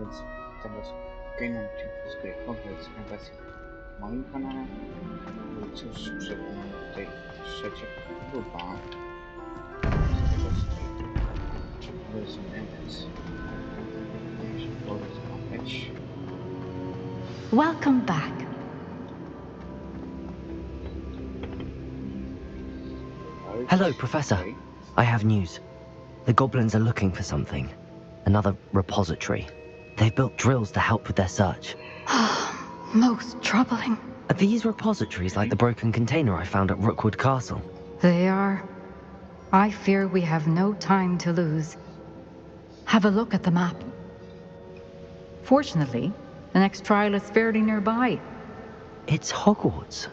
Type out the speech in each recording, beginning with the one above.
Więc teraz w kolejnym odcinku z gry Hogwarts w moim kanale. No i cóż, przed nami tutaj trzecia próba z tego powiedzmy, więc musimy się porozmawiać. Welcome back. Hello, Professor. I have news. The goblins are looking for something. Another repository. They've built drills to help with their search. Most troubling. Are these repositories like the broken container I found at Rookwood Castle? They are. I fear we have no time to lose. Have a look at the map. Fortunately, the next trial is fairly nearby. It's Hogwarts.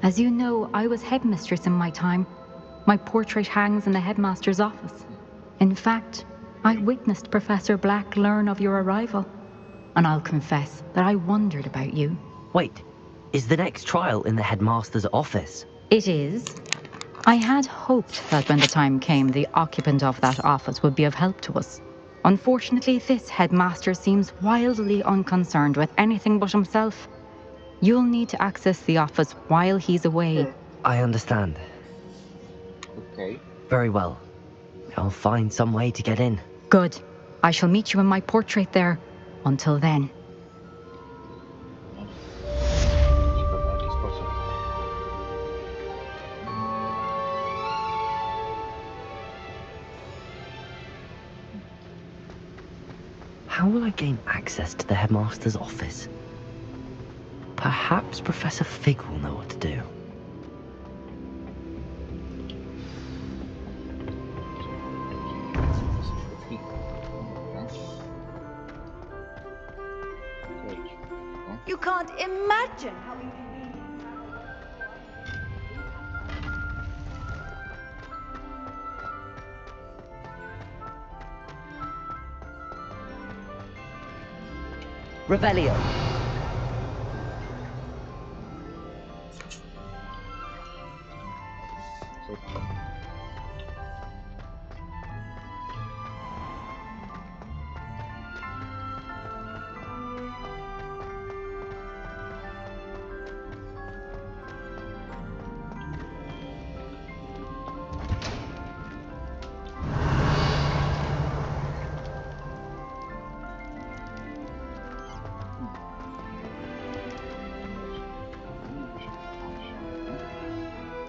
As you know, I was headmistress in my time. My portrait hangs in the headmaster's office. In fact, I witnessed Professor Black learn of your arrival. And I'll confess that I wondered about you. Wait, is the next trial in the headmaster's office? It is. I had hoped that when the time came, the occupant of that office would be of help to us. Unfortunately, this headmaster seems wildly unconcerned with anything but himself. You'll need to access the office while he's away. I understand. Okay. Very well. I'll find some way to get in. Good. I shall meet you in my portrait there. Until then. How will I gain access to the headmaster's office? Perhaps Professor Fig will know what to do. You can't imagine how inconvenient. Rebellion!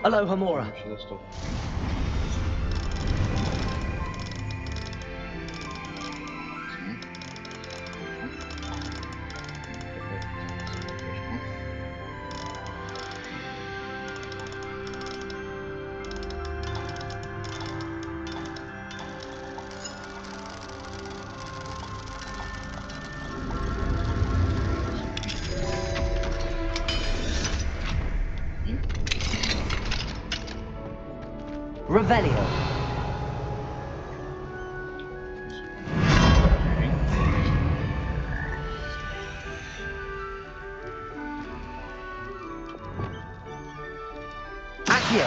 Hello, Hamora. Revelio. Accio.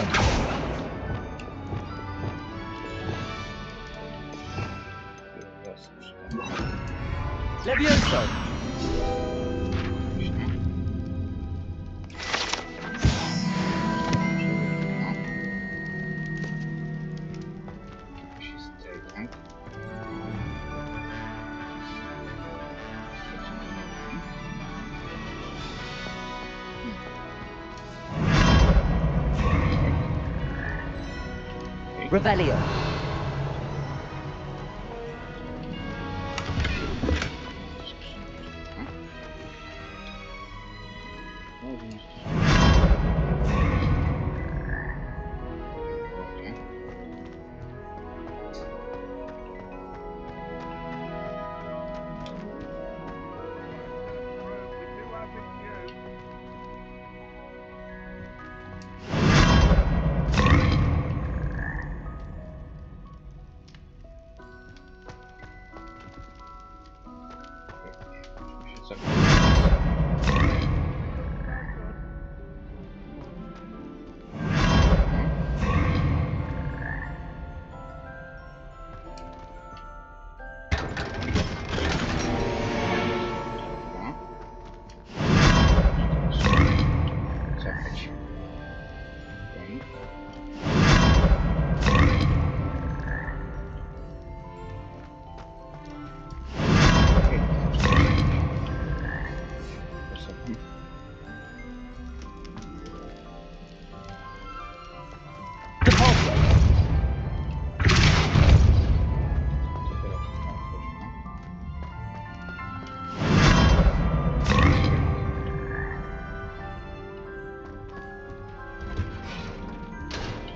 Levioso. Revelio.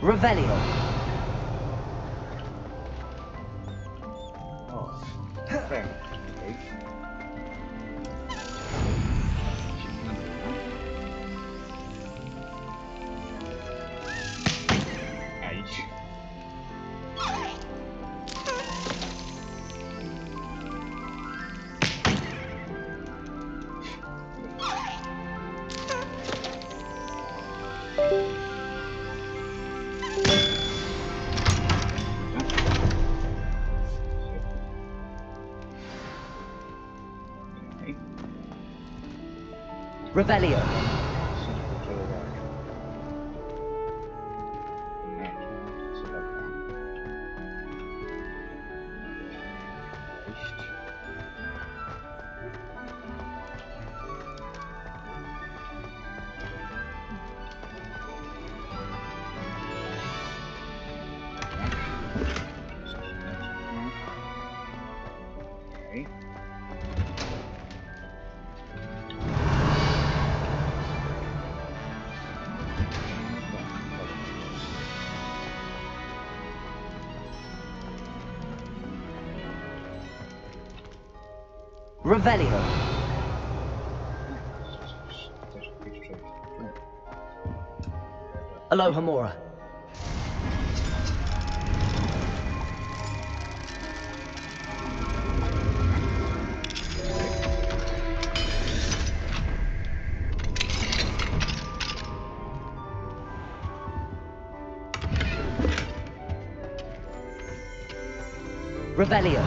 Revelio. O, okej. Revelio. Revelio. Aloha Mora. Revelio.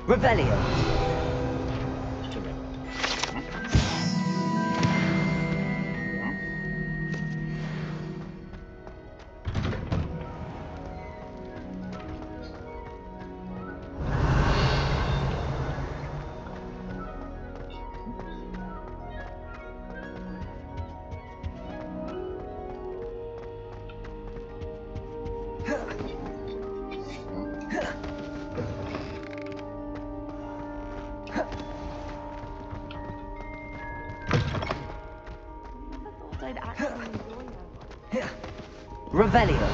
Revelio. I'd actually enjoy that. Revelio.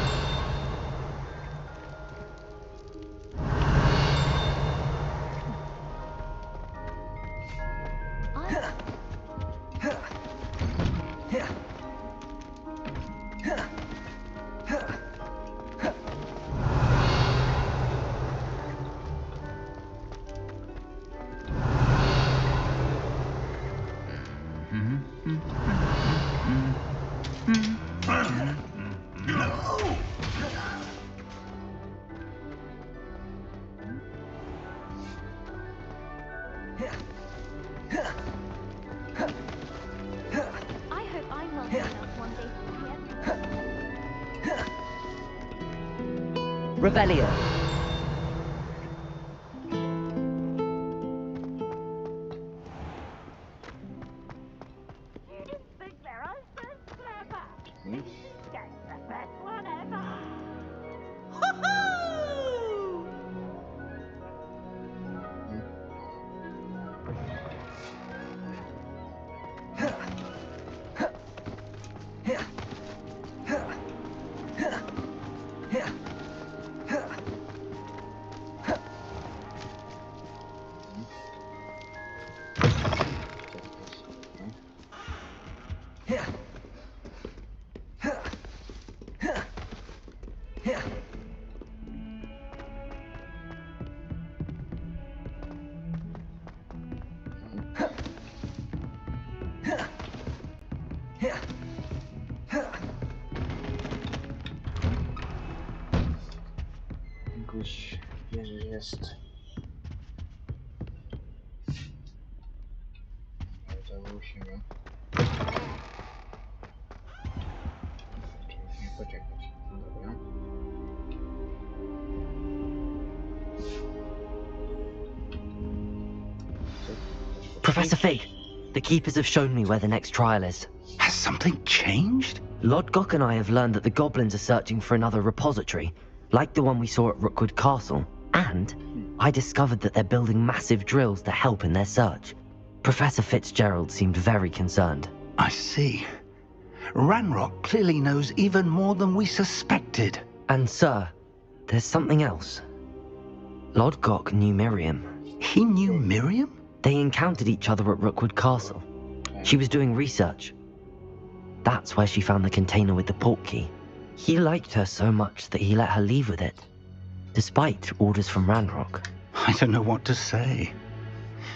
I hope I'm well enough one day to see everyone. Revelio. You didn't think their husband's clever. That's the best one ever. Jakoś jest. Udało się mi. Trzeba się poczekać. Professor Fig, the Keepers have shown me where the next trial is. Has something changed? Lodgok and I have learned that the goblins are searching for another repository, like the one we saw at Rookwood Castle. And I discovered that they're building massive drills to help in their search. Professor Fitzgerald seemed very concerned. I see. Ranrock clearly knows even more than we suspected. And sir, there's something else. Lodgok knew Miriam. He knew Miriam? They encountered each other at Rookwood Castle. She was doing research. That's where she found the container with the port key. He liked her so much that he let her leave with it, despite orders from Ranrock. I don't know what to say.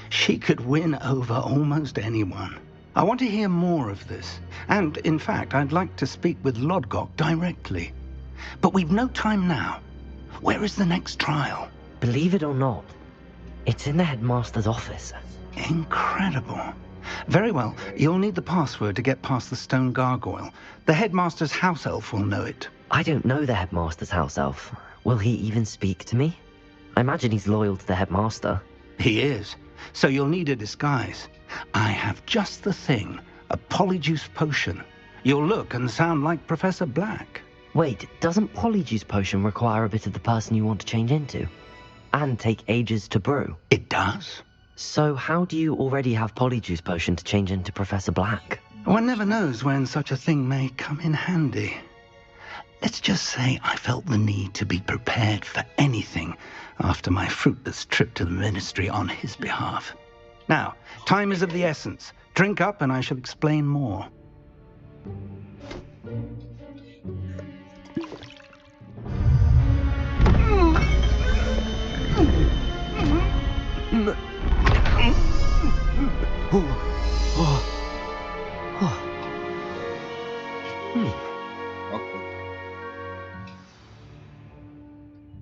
She could win over almost anyone. I want to hear more of this. And, in fact, I'd like to speak with Lodgok directly. But we've no time now. Where is the next trial? Believe it or not, it's in the headmaster's office. Incredible. Very well. You'll need the password to get past the stone gargoyle. The headmaster's house elf will know it. I don't know the headmaster's house elf. Will he even speak to me? I imagine he's loyal to the headmaster. He is. So you'll need a disguise. I have just the thing. A polyjuice potion. You'll look and sound like Professor Black. Wait, doesn't Polyjuice Potion require a bit of the person you want to change into? And take ages to brew? It does. So how do you already have Polyjuice Potion to change into Professor Black? One never knows when such a thing may come in handy. Let's just say I felt the need to be prepared for anything after my fruitless trip to the ministry on his behalf. Now, time is of the essence. Drink up and I shall explain more.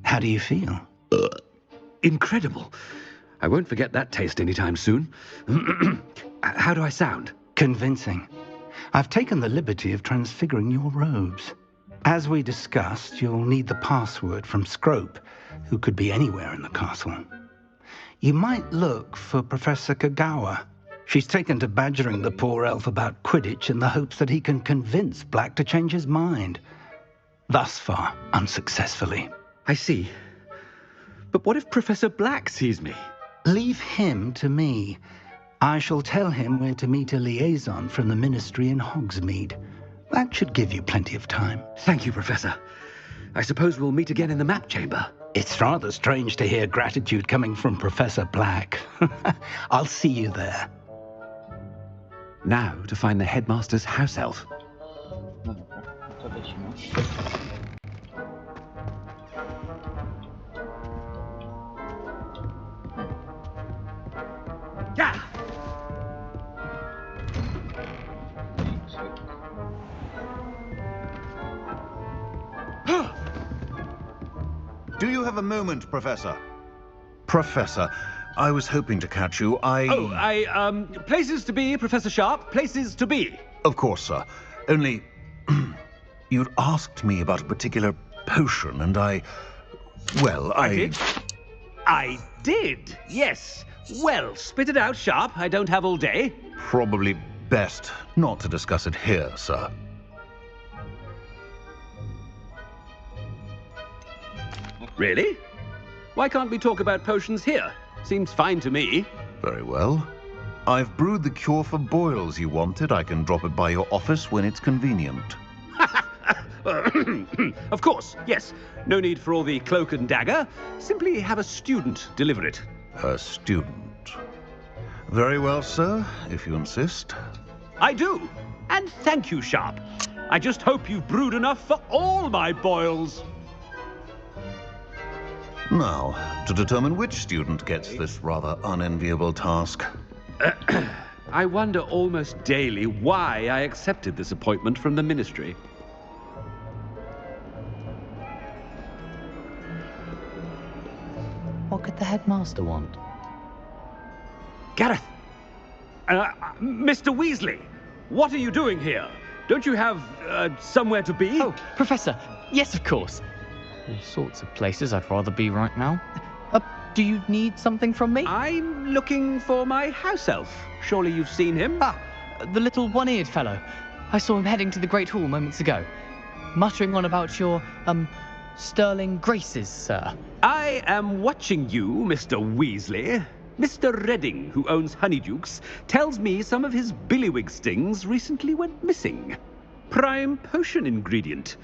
How do you feel? Incredible. I won't forget that taste anytime soon. How do I sound? Convincing. I've taken the liberty of transfiguring your robes. As we discussed, you'll need the password from Scrope, who could be anywhere in the castle. You might look for Professor Kagawa. She's taken to badgering the poor elf about Quidditch in the hopes that he can convince Black to change his mind. Thus far, unsuccessfully. I see. But what if Professor Black sees me? Leave him to me. I shall tell him where to meet a liaison from the ministry in Hogsmeade. That should give you plenty of time. Thank you, Professor. I suppose we'll meet again in the map chamber. It's rather strange to hear gratitude coming from Professor Black. I'll see you there. Now to find the headmaster's house elf. No dobra, to lecimy. Yeah! Do you have a moment, Professor? Professor, I was hoping to catch you. Places to be, Professor Sharp. Places to be. Of course, sir. Only, you'd asked me about a particular potion, and I did, yes. Well, spit it out, Sharp. I don't have all day. Probably best not to discuss it here, sir. Really? Why can't we talk about potions here? Seems fine to me. Very well. I've brewed the cure for boils you wanted. I can drop it by your office when it's convenient. Of course, yes. No need for all the cloak and dagger. Simply have a student deliver it. A student. Very well, sir, if you insist. I do. And thank you, Sharp. I just hope you've brewed enough for all my boils. Now, to determine which student gets this rather unenviable task. I wonder almost daily why I accepted this appointment from the ministry. What could the headmaster want? Gareth! Mr. Weasley! What are you doing here? Don't you have, somewhere to be? Oh, Professor, yes, of course. All sorts of places I'd rather be right now. Do you need something from me? I'm looking for my house elf. Surely you've seen him? Ah, the little one-eared fellow. I saw him heading to the Great Hall moments ago, muttering on about your, sterling graces, sir. I am watching you, Mr. Weasley. Mr. Redding, who owns Honeydukes, tells me some of his billywig stings recently went missing. Prime potion ingredient.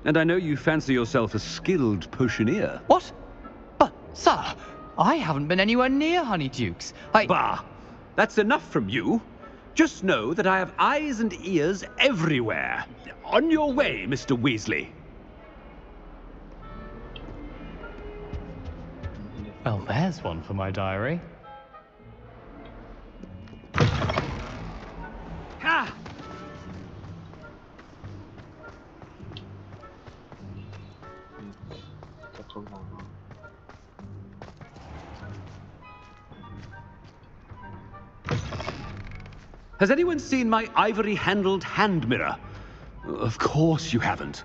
And I know you fancy yourself a skilled potioneer. What? But, sir, I haven't been anywhere near Honeydukes. Bah! That's enough from you. Just know that I have eyes and ears everywhere. On your way, Mr. Weasley. Well, there's one for my diary. Ha! Has anyone seen my ivory-handled hand mirror? Of course you haven't.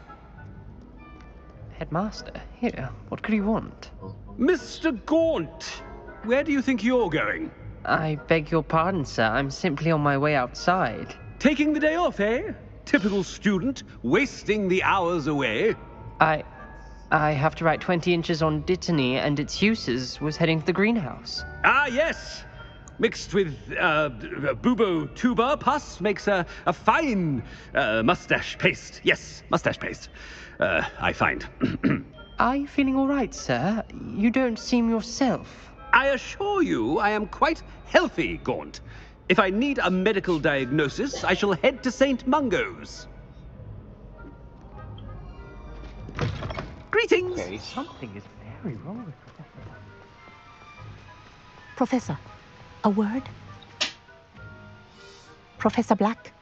Headmaster, here, what could you want? Mr. Gaunt! Where do you think you're going? I beg your pardon, sir. I'm simply on my way outside. Taking the day off, eh? Typical student, wasting the hours away. I have to write 20 inches on Dittany and its uses. Was heading to the greenhouse. Ah, yes! Mixed with bubo tuber pus makes a fine mustache paste. Yes, mustache paste. I find. Are you feeling all right, sir? You don't seem yourself. I assure you I am quite healthy, Gaunt. If I need a medical diagnosis, I shall head to St. Mungo's. Greetings! Okay. Something is very wrong with Professor, a word? Professor Black,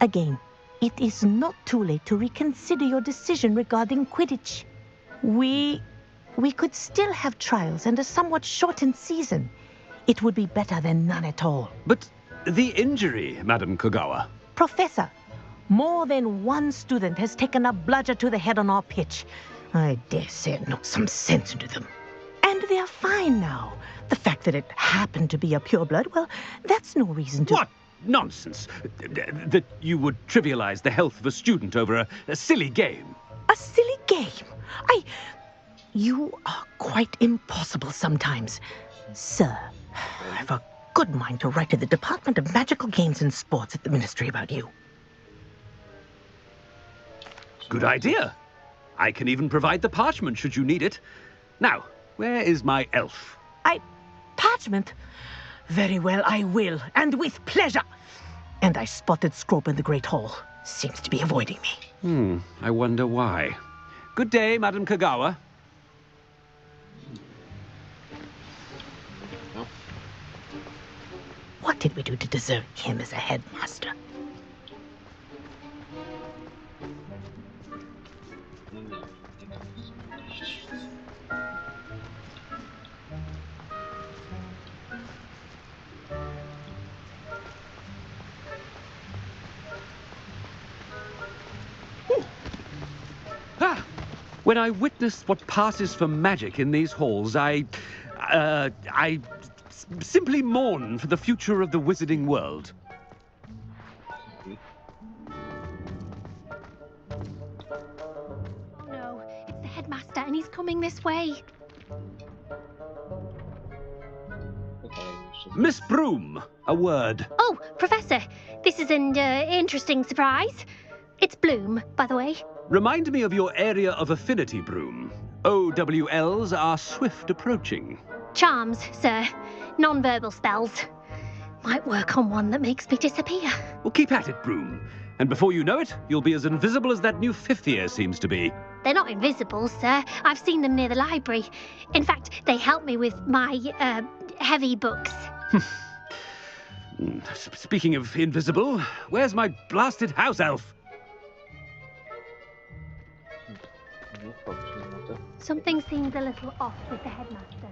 again, it is not too late to reconsider your decision regarding Quidditch. We could still have trials and a somewhat shortened season. It would be better than none at all. But the injury, Madam Kogawa. Professor, more than one student has taken a bludger to the head on our pitch. I dare say it knocked some sense into them. And they're fine now. The fact that it happened to be a pureblood, well, that's no reason to... What nonsense! That you would trivialize the health of a student over a silly game. A silly game? You are quite impossible sometimes. Sir, I've a good mind to write to the Department of Magical Games and Sports at the Ministry about you. Good idea. I can even provide the parchment should you need it. Now, where is my elf? Parchment? Very well, I will, and with pleasure. And I spotted Scrope in the Great Hall. Seems to be avoiding me. I wonder why. Good day, Madam Kogawa. What did we do to deserve him as a headmaster? When I witness what passes for magic in these halls, I simply mourn for the future of the wizarding world. Oh no, it's the headmaster and he's coming this way. Miss Broom, a word. Oh, Professor, this is an interesting surprise. It's Bloom, by the way. Remind me of your area of affinity, Broom. OWLs are swift approaching. Charms, sir. Non-verbal spells. Might work on one that makes me disappear. Well, keep at it, Broom. And before you know it, you'll be as invisible as that new fifth year seems to be. They're not invisible, sir. I've seen them near the library. In fact, they help me with my, heavy books. Speaking of invisible, where's my blasted house elf? Something seems a little off with the headmaster.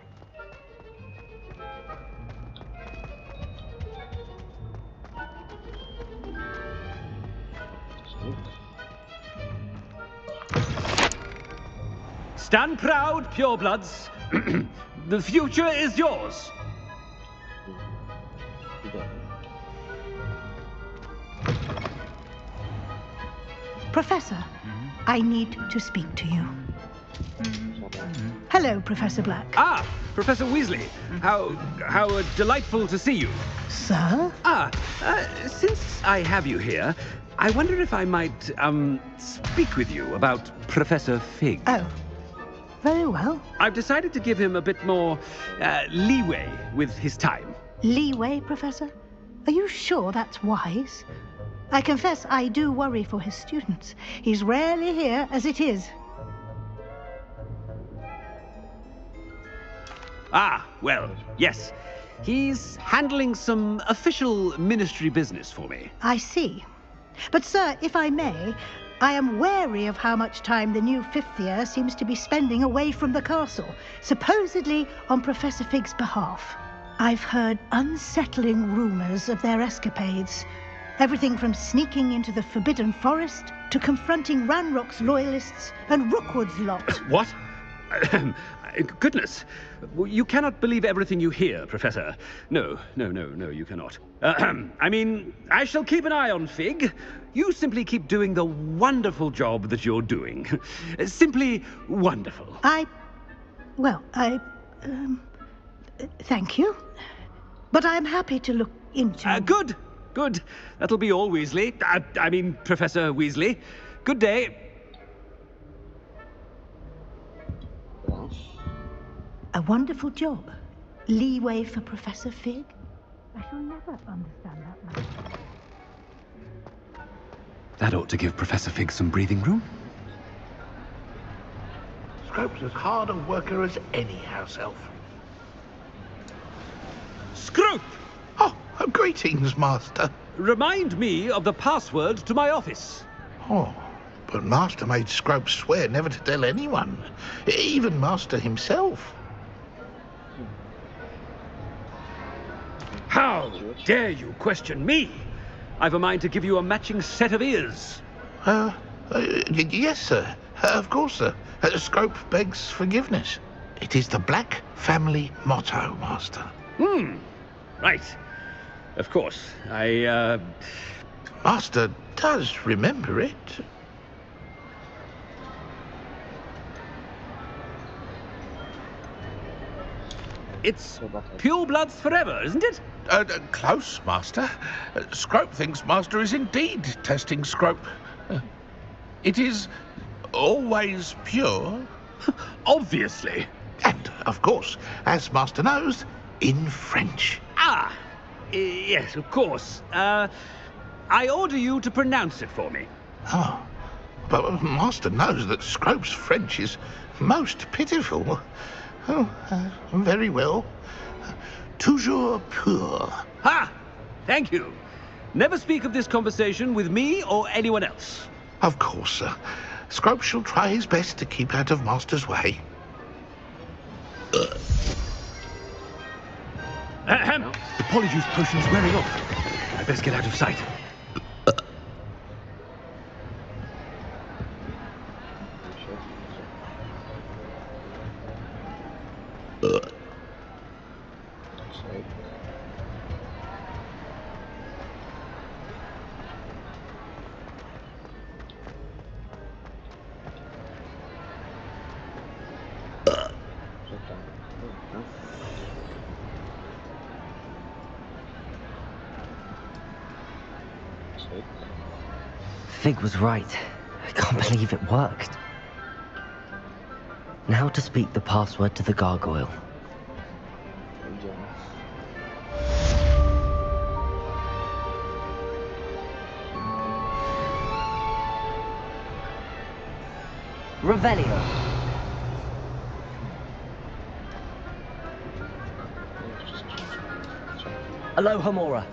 Stand proud, purebloods. The future is yours. Professor, I need to speak to you. Hello, Professor Black. Ah, Professor Weasley. How delightful to see you. Sir? Since I have you here, I wonder if I might, speak with you about Professor Fig. Oh, very well. I've decided to give him a bit more, leeway with his time. Leeway, Professor? Are you sure that's wise? I confess I do worry for his students. He's rarely here as it is. Ah, well, yes. He's handling some official ministry business for me. I see. But, sir, if I may, I am wary of how much time the new fifth year seems to be spending away from the castle, supposedly on Professor Fig's behalf. I've heard unsettling rumors of their escapades. Everything from sneaking into the Forbidden Forest to confronting Ranrock's loyalists and Rookwood's lot. What? Goodness. You cannot believe everything you hear, Professor. No, you cannot. I mean, I shall keep an eye on Fig. You simply keep doing the wonderful job that you're doing. Simply wonderful. Thank you. But I'm happy to look into... Good. That'll be all, Weasley. I mean, Professor Weasley. Good day. A wonderful job. Leeway for Professor Fig? I shall never understand that man. That ought to give Professor Fig some breathing room. Scrope's as hard a worker as any house elf. Scrope! Oh, greetings, Master. Remind me of the password to my office. Oh, but Master made Scrope swear never to tell anyone, even Master himself. How dare you question me? I've a mind to give you a matching set of ears. Yes, sir. Of course, sir. Scrope begs forgiveness. It is the Black family motto, Master. Right. Of course. Master does remember it. It's pure bloods forever, isn't it? Close, Master. Scrope thinks Master is indeed testing Scrope. It is always pure. Obviously. And, of course, as Master knows, in French. Yes, of course. I order you to pronounce it for me. Oh, but Master knows that Scrope's French is most pitiful. Oh, very well. Toujours pur. Ha! Thank you. Never speak of this conversation with me or anyone else. Of course, sir. Scrope shall try his best to keep out of Master's way. The Polyjuice potion's wearing off. I'd best get out of sight. Fig was right. I can't believe it worked. Now to speak the password to the gargoyle. Revelio. Alohomora.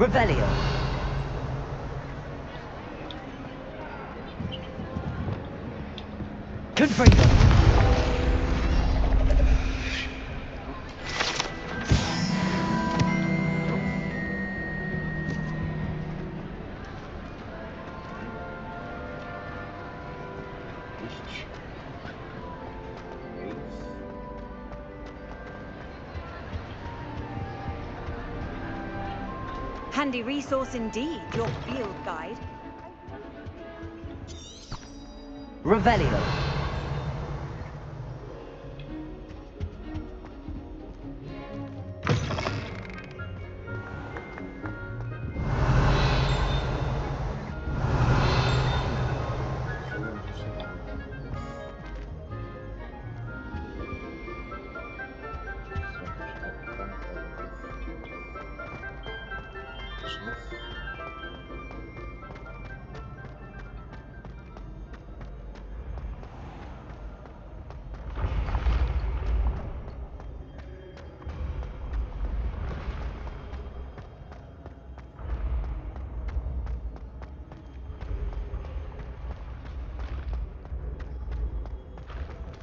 Revelio. Confringo. Handy resource indeed, your field guide. Revelio.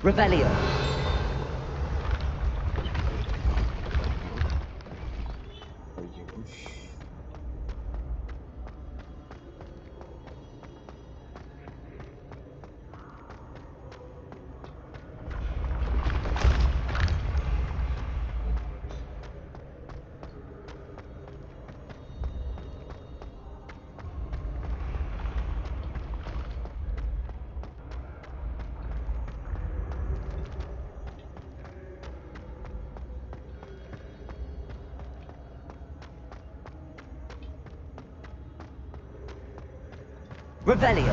Revelio. Revelio.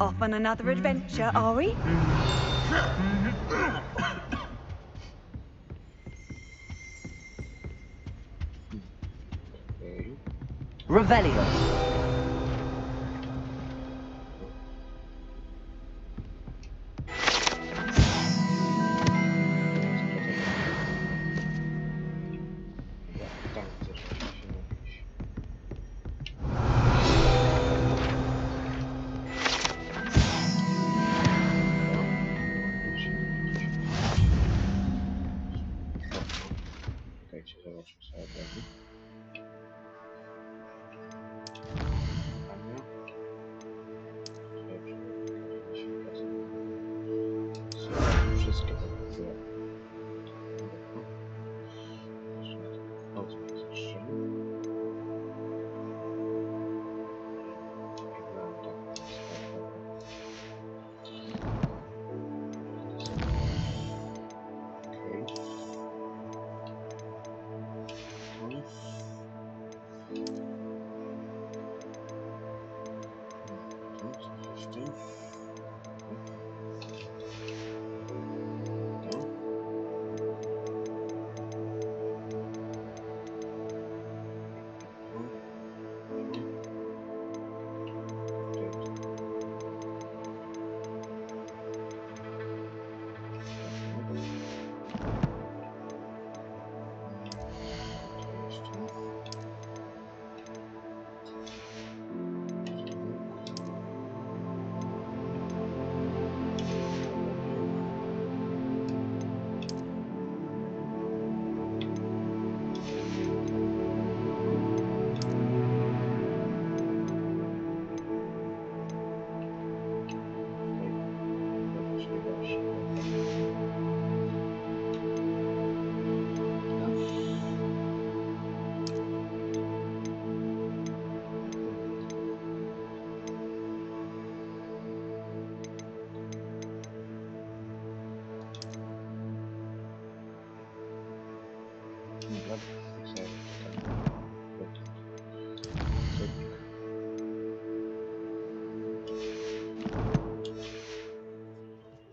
Off on another adventure, are we? Revelio. Wszystkie pokazuję.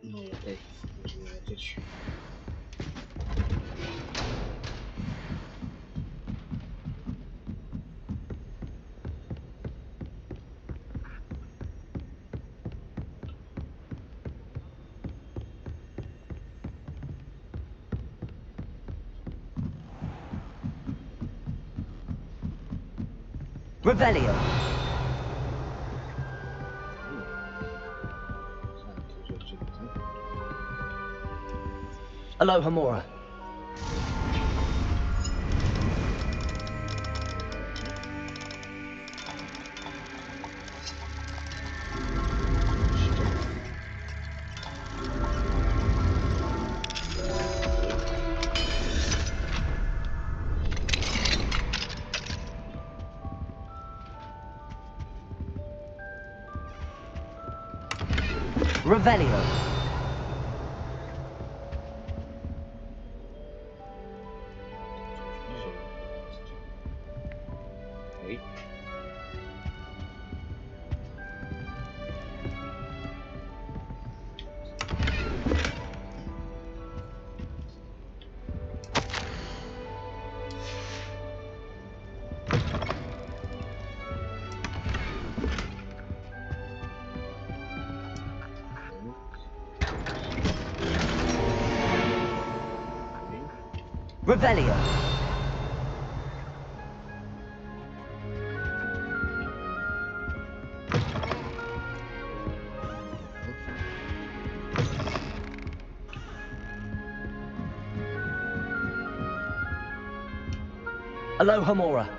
No Gdzieś. Revelio. Aloha Mora. Revelio. Oj. Revelio. Aloha Mora.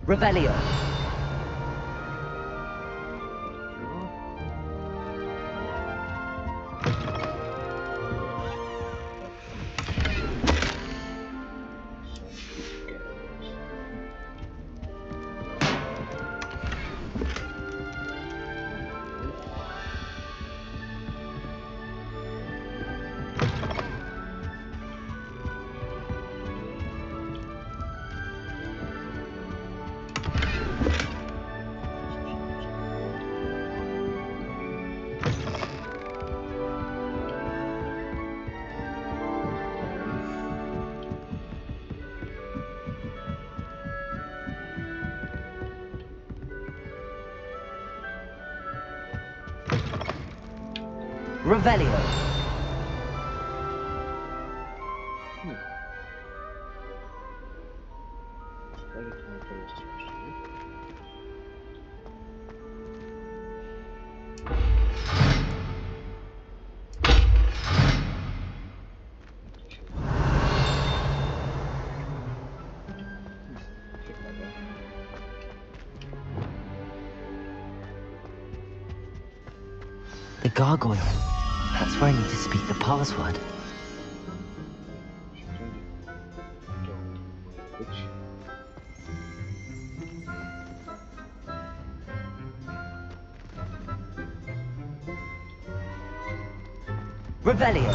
Revelio. Revelio. The gargoyle. That's where I need to speak the password. Revelio.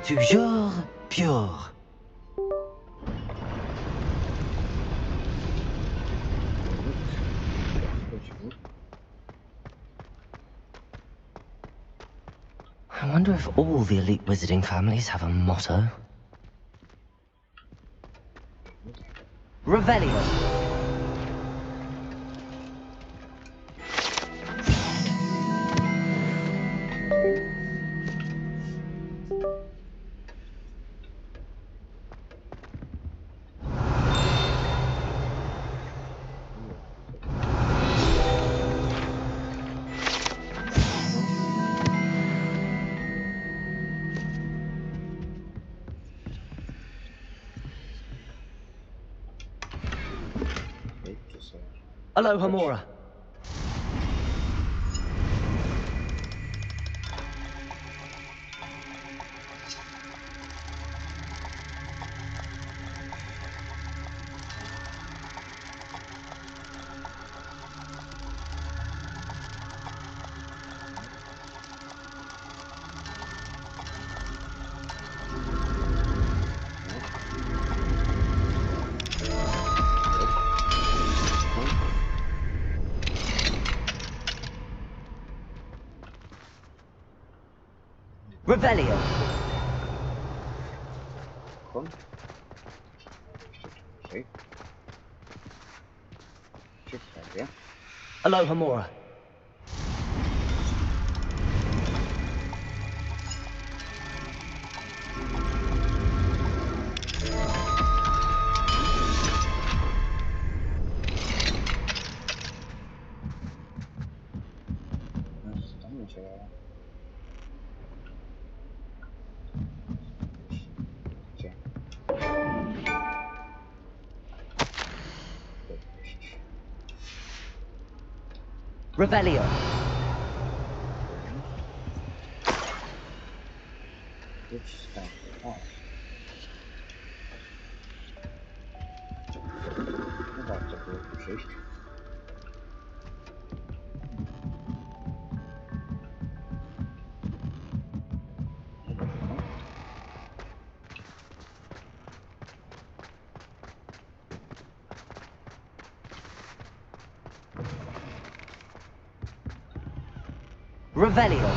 Toujours pure. I wonder if all the elite wizarding families have a motto. Revelio. Aloha Mora. Revelio. Kon. Jeszcze ciekawie. Aloha Mora. To nie działa. Gdzie? Revelio. Już tam. O. No warto było tu przyjść. Revelio.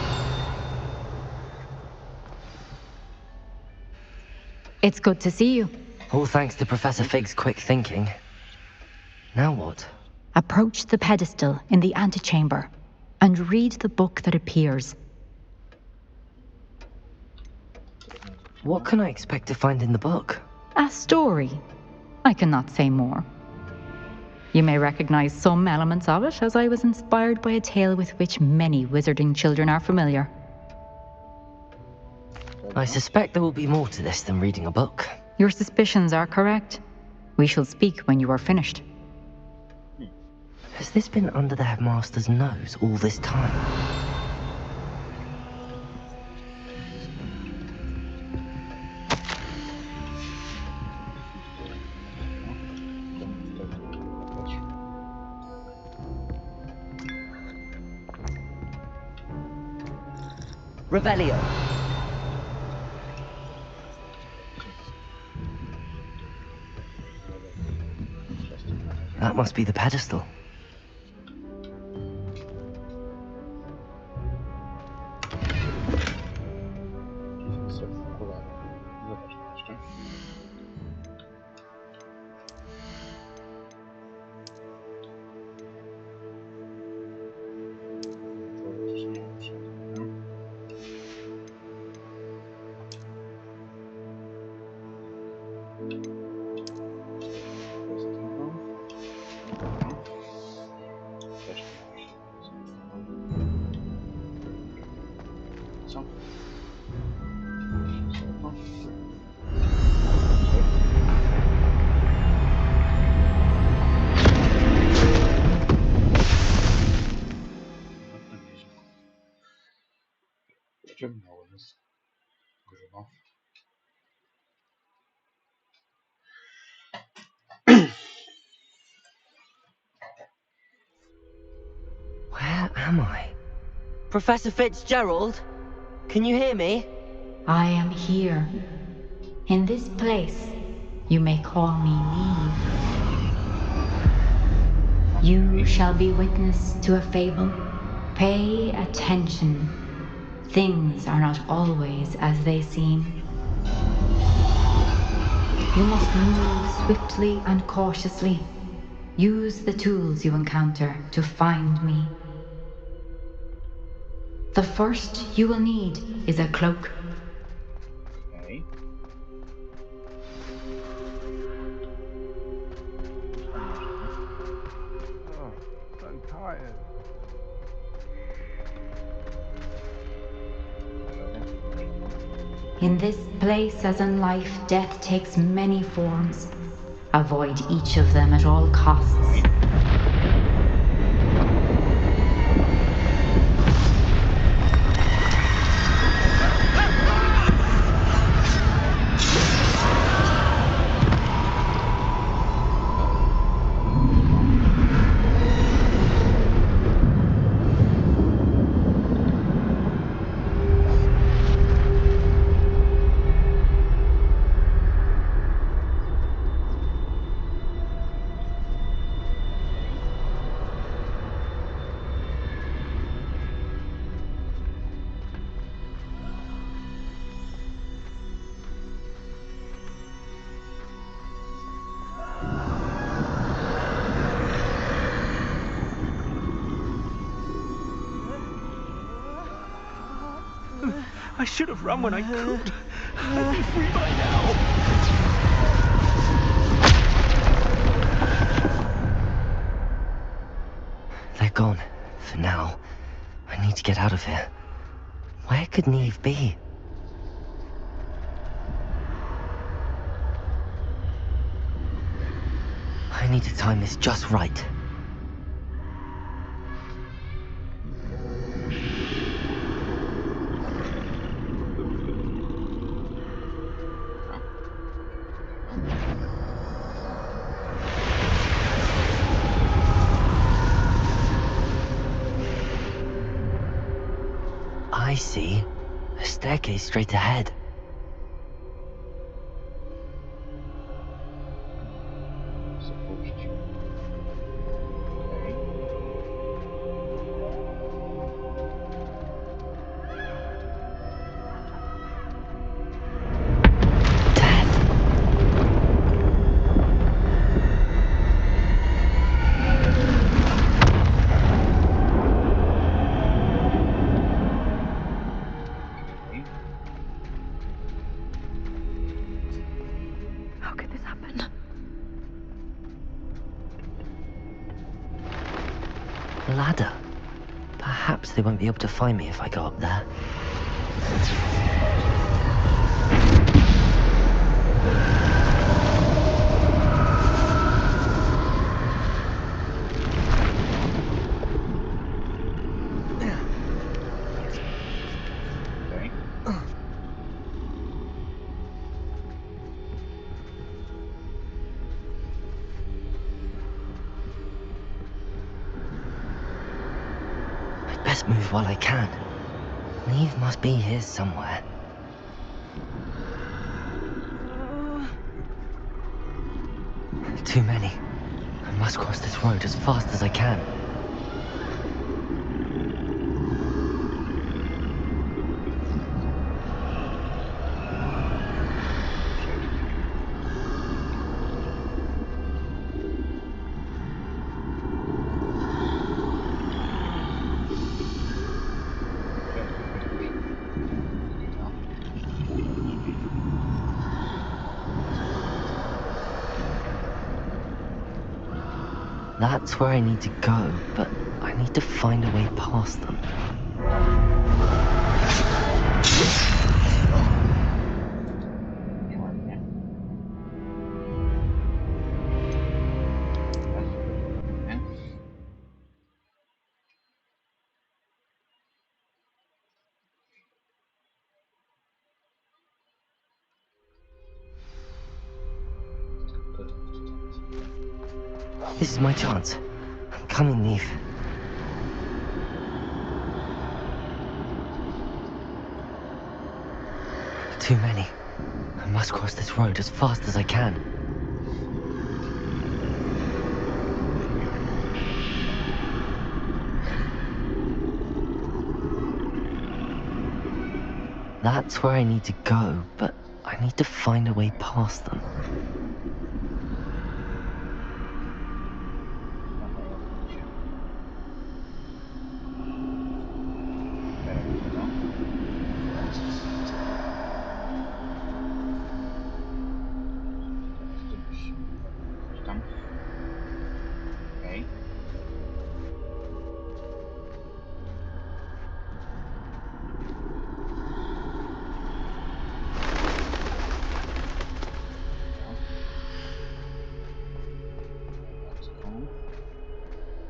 It's good to see you. All thanks to Professor Fig's quick thinking. Now what? Approach the pedestal in the antechamber and read the book that appears. What can I expect to find in the book? A story. I cannot say more. You may recognize some elements of it, as I was inspired by a tale with which many wizarding children are familiar. I suspect there will be more to this than reading a book. Your suspicions are correct. We shall speak when you are finished. Has this been under the headmaster's nose all this time? Revelio. That must be the pedestal. Ciągnąłem z grubo. Where am I? Professor Fitzgerald? Can you hear me? I am here. In this place, you may call me Neve. You shall be witness to a fable. Pay attention. Things are not always as they seem. You must move swiftly and cautiously. Use the tools you encounter to find me. The first you will need is a cloak. Okay. Oh, I'm tired. In this place, as in life, death takes many forms. Avoid each of them at all costs. I should have run when I could. I'd be free by now. They're gone. For now. I need to get out of here. Where could Neve be? I need to time this just right. I see. A staircase straight ahead. Ladder. Perhaps they won't be able to find me if I go up there. Best move while I can. Neve must be here somewhere. Too many. I must cross this road as fast as I can. That's where I need to go, but I need to find a way past them. This is my chance. I'm coming, Neve. Too many. I must cross this road as fast as I can. That's where I need to go, but I need to find a way past them.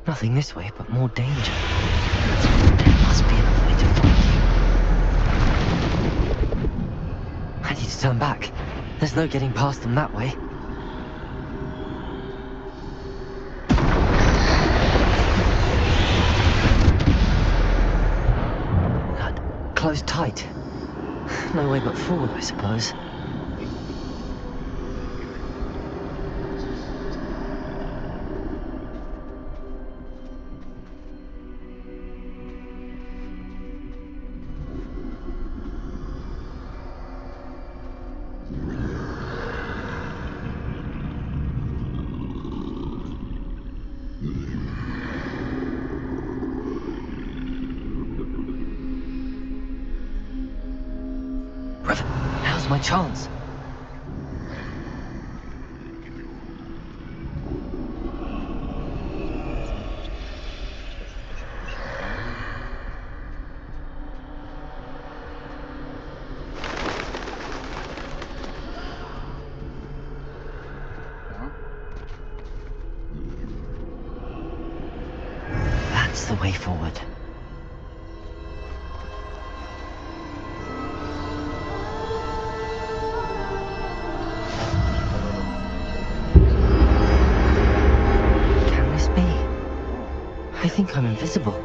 Nothing this way, but more danger. There must be another way to find you. I need to turn back. There's no getting past them that way. Closed tight. No way but forward, I suppose. Now's my chance. That's the way forward. Can this be? I think I'm invisible.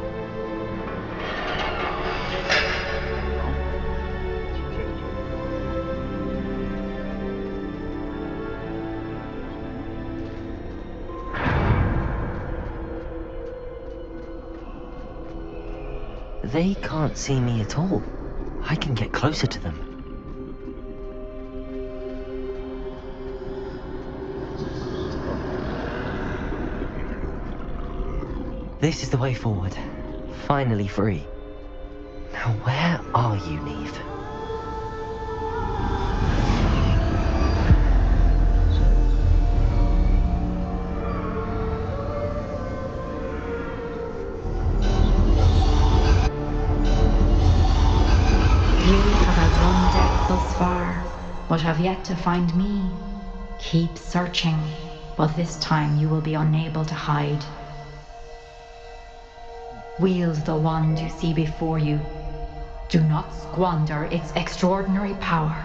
They can't see me at all. I can get closer to them. This is the way forward. Finally free. Now where are you, Neve? You have outrun death thus far, but have yet to find me. Keep searching, but this time you will be unable to hide. Wield the wand you see before you. Do not squander its extraordinary power.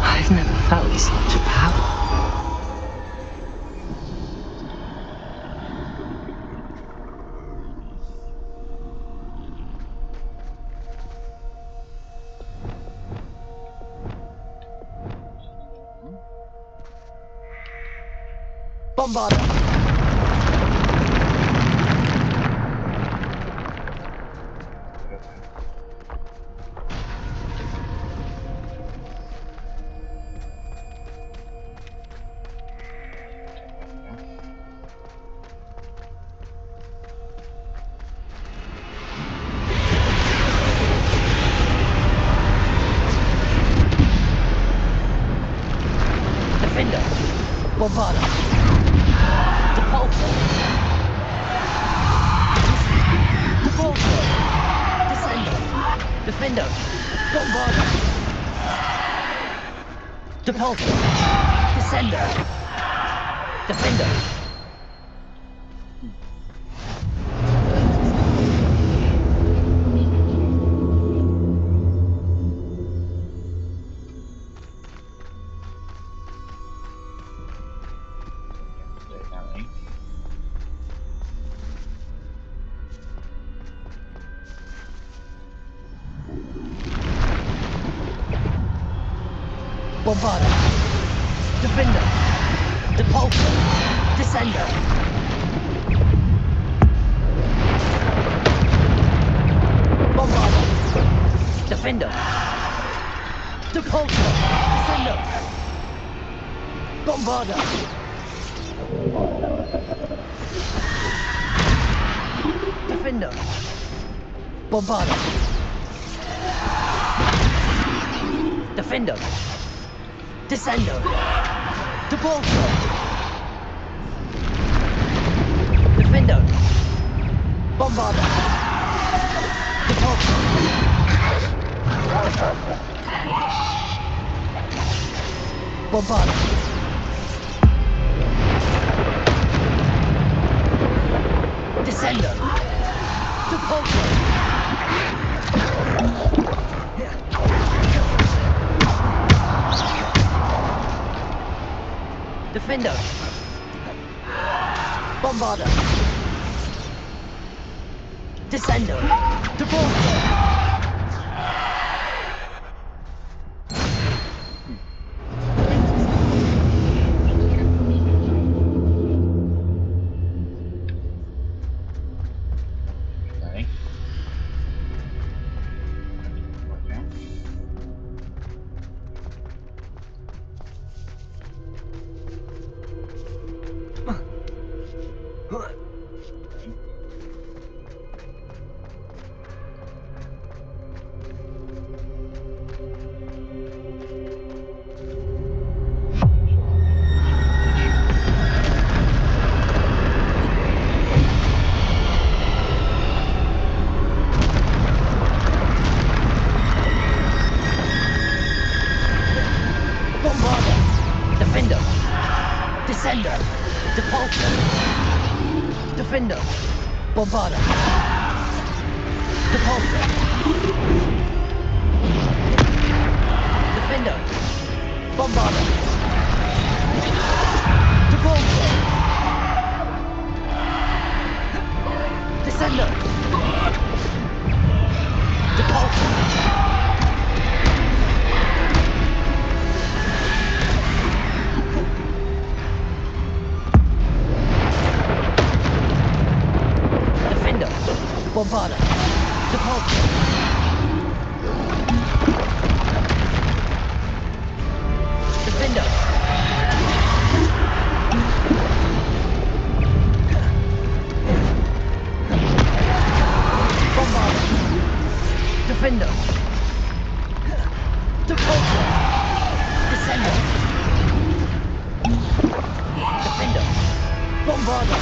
I've never felt such power. Bombarda! Defender! Bombarda! Depulso! Depulso! Descendo! Defender! Bombarda! Depulso! Descender! Defender! Bombarda! Defender! Depulso! Descender! Bombarda! Defender! Depulso! Descender! Bombarda! Defender! Bombarda! Defender! Descendo! Depulso! Defender! Bombarda! Depulso! Bombarda! Descendo! Depulso! Defender! Bombarda! Descender! Depulso! Dalej. Descender! Depulso! Defender! Bombarda! Depulso! Defender! Bombarda! Depulso! Descender! Depulso! Bombarda! Depulso! Defender! Bombarda! Defender! Depulso! Descender! Defender! Bombarda!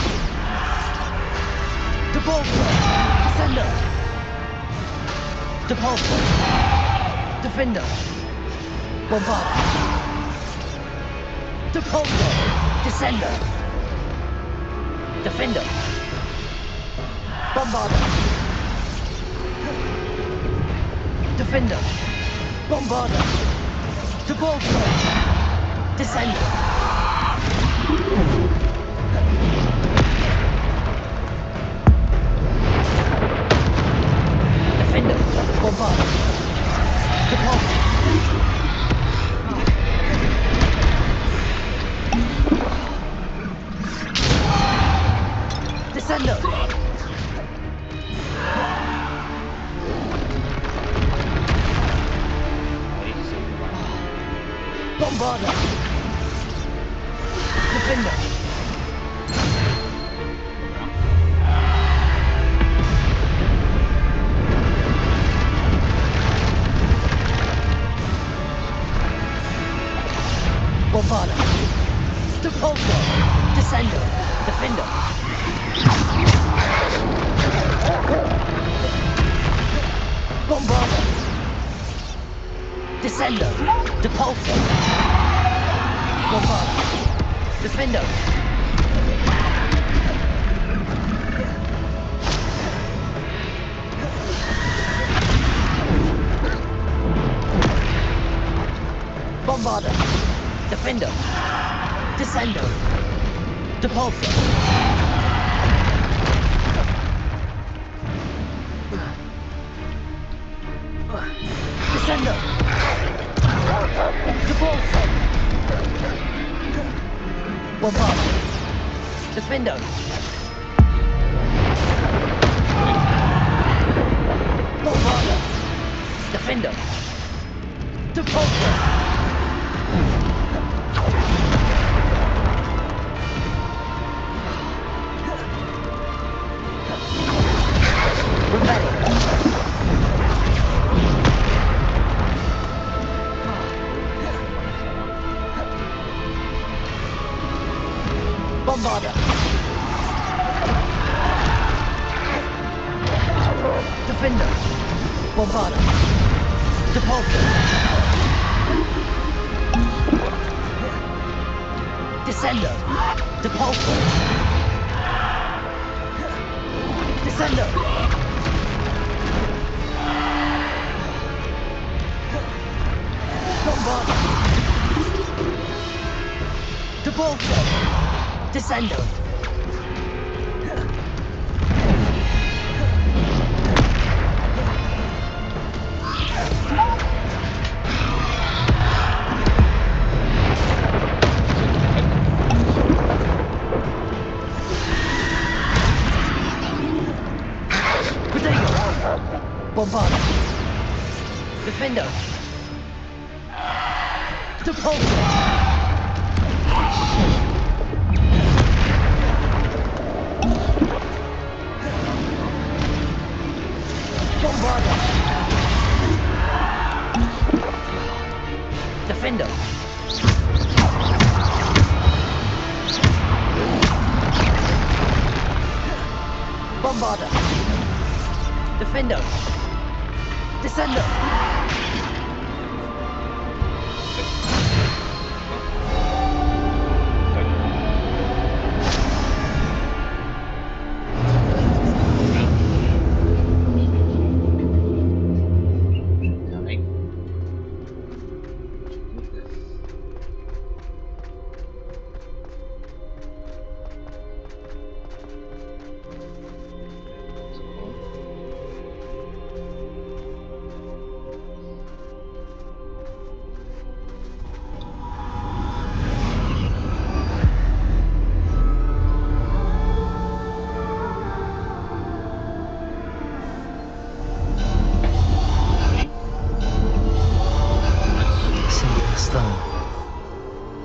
Depulso! Descender! Depulso! Defender! Bombarda! Depulso! Descender! Defender! Bombarda! Defender! Bombarda! Depulso! Descender! Defender! Bombarda! Depulso! Descender! Bombarda! Defender! Bombarda! Depulso! Descender! Defender! Bombarda! Descender! Depulso! Bombarda! Defender! Bombarda! Defender! Descender! Depulso! Descender! Depulso! Bombarda! Defender! Bombarda! Defender! Depulso! Bombarda! Defender! Bombarda! Depulso! Descender! Depulso! Descender! Bombarda! Depulso! Descender! Bombarda. Defender. Depulso. Bombarda. Defender. Bombarda. Defender. Descender.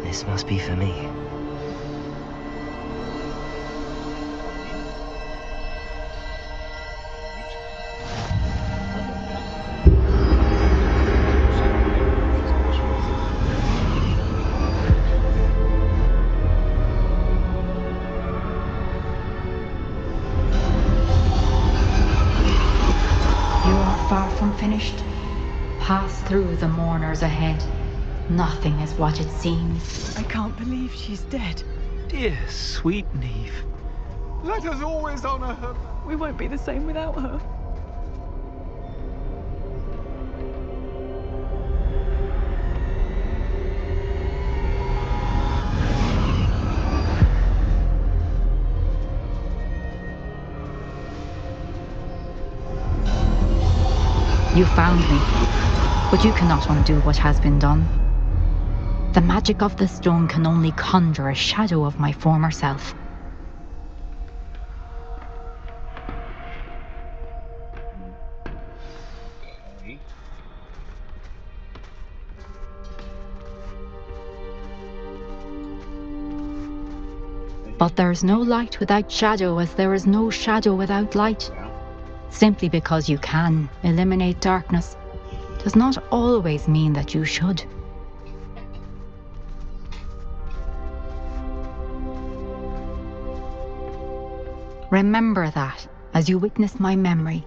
This must be for me. You are far from finished. Pass through the mourners ahead. Nothing is what it seems. I can't believe she's dead. Dear, sweet Neve. Let us always honor her. We won't be the same without her. You found me, but you cannot undo what has been done. The magic of the stone can only conjure a shadow of my former self. But there is no light without shadow, as there is no shadow without light. Simply because you can eliminate darkness does not always mean that you should. Remember that as you witness my memory.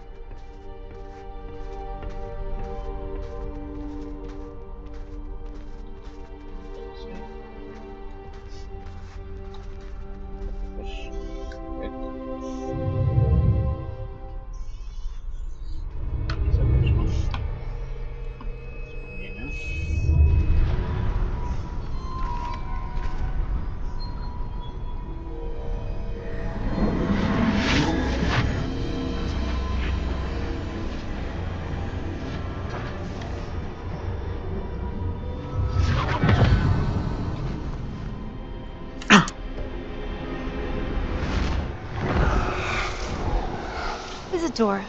Isadora,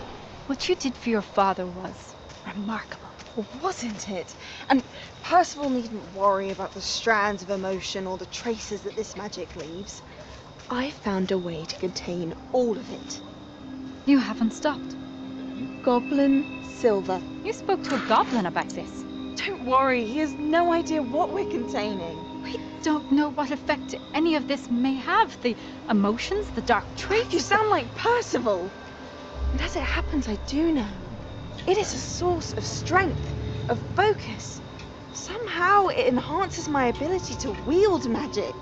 what you did for your father was remarkable, wasn't it? And Percival needn't worry about the strands of emotion or the traces that this magic leaves. I found a way to contain all of it. You haven't stopped. Goblin Silver. You spoke to a goblin about this. Don't worry, he has no idea what we're containing. We don't know what effect any of this may have. The emotions, the dark traits. You sound like Percival. And as it happens, I do know. It is a source of strength, of focus. Somehow it enhances my ability to wield magic.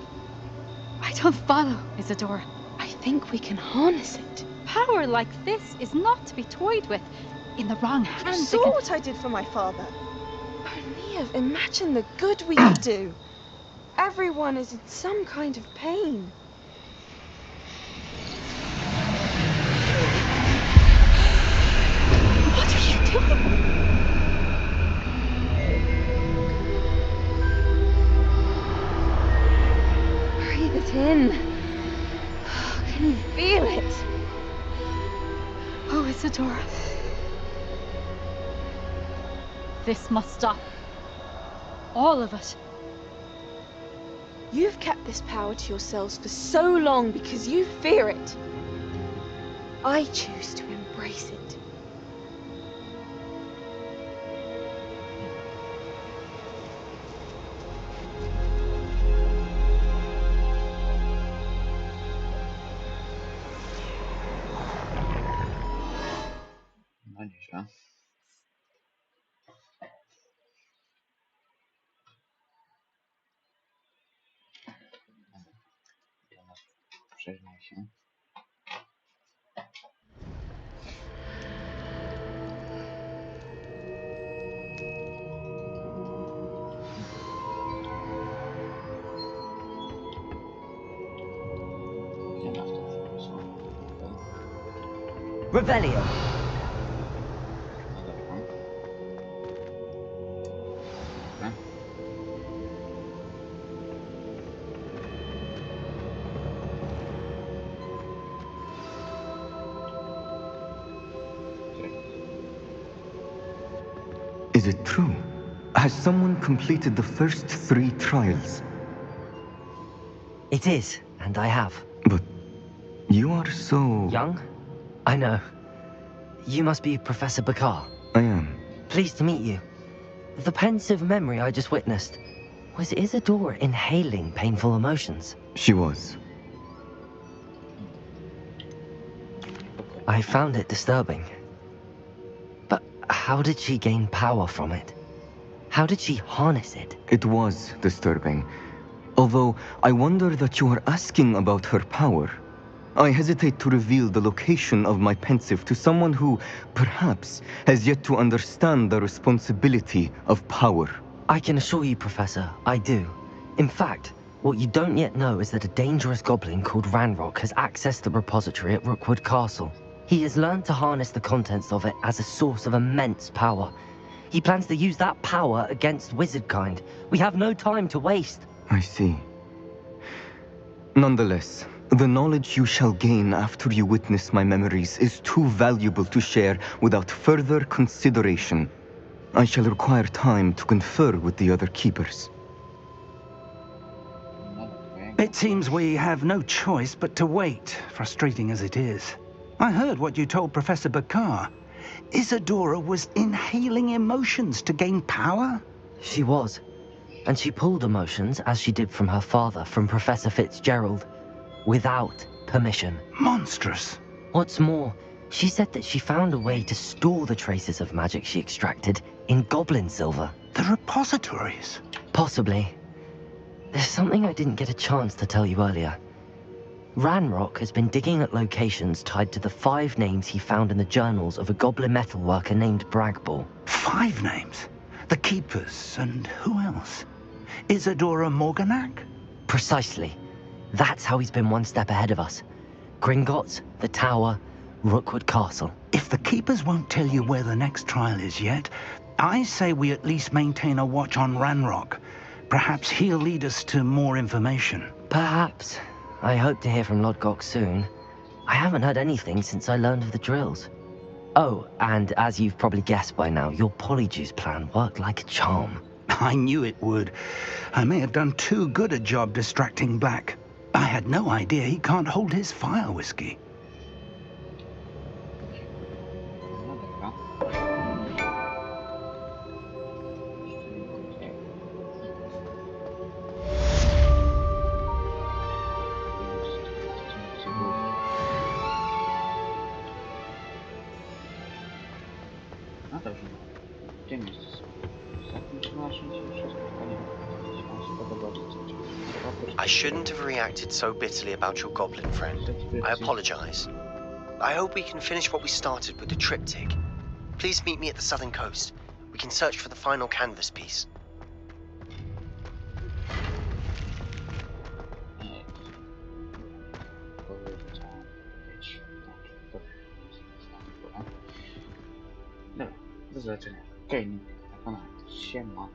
I don't follow, Isadora. I think we can harness it. Power like this is not to be toyed with. In the wrong hands, You saw what I did for my father. Oh, Neve, imagine the good we could do. Everyone is in some kind of pain. What are you doing? Breathe it in. Can you feel it? Oh, Isadora, This must stop. All of it. You've kept this power to yourselves for so long because you fear it. I choose to embrace it. No nieźle. Przeźmij się. Nie ma w tym przemysłu. Revelio! No dobra. Dobra. Is it true? Has someone completed the first 3 trials? It is, and I have. But you are so... Young? I know. You must be Professor Bakar. I am. Pleased to meet you. The pensive memory I just witnessed. Was Isadora inhaling painful emotions? She was. I found it disturbing. But how did she gain power from it? How did she harness it? It was disturbing. Although I wonder that you are asking about her power. I hesitate to reveal the location of my pensive to someone who, perhaps, has yet to understand the responsibility of power. I can assure you, Professor, I do. In fact, what you don't yet know is that a dangerous goblin called Ranrock has accessed the repository at Rookwood Castle. He has learned to harness the contents of it as a source of immense power. He plans to use that power against wizardkind. We have no time to waste. I see. Nonetheless, the knowledge you shall gain after you witness my memories is too valuable to share without further consideration. I shall require time to confer with the other keepers. It seems we have no choice but to wait, frustrating as it is. I heard what you told Professor Bakar. Isadora was inhaling emotions to gain power? She was. And she pulled emotions, as she did from her father, from Professor Fitzgerald, without permission. Monstrous. What's more, she said that she found a way to store the traces of magic she extracted in goblin silver. The repositories? Possibly. There's something I didn't get a chance to tell you earlier. Ranrock has been digging at locations tied to the 5 names he found in the journals of a goblin metalworker named Bragball. 5 names? The Keepers, and who else? Isadora Morganac? Precisely. That's how he's been one step ahead of us. Gringotts, the Tower, Rookwood Castle. If the Keepers won't tell you where the next trial is yet, I say we at least maintain a watch on Ranrock. Perhaps he'll lead us to more information. Perhaps. I hope to hear from Lodgok soon. I haven't heard anything since I learned of the drills. Oh, and as you've probably guessed by now, your Polyjuice plan worked like a charm. I knew it would. I may have done too good a job distracting Black. I had no idea he can't hold his fire whiskey. No dobrze, w tym miejscu zakończymy nasze dzisiejsze spotkanie. Jeśli wam się podobało, to I shouldn't have reacted so bitterly about your goblin friend. I apologize. I hope we can finish what we started with the triptych. Please meet me at the southern coast. We can search for the final canvas piece. Dobra, do zobaczenia w kolejnym na kanale. Siema.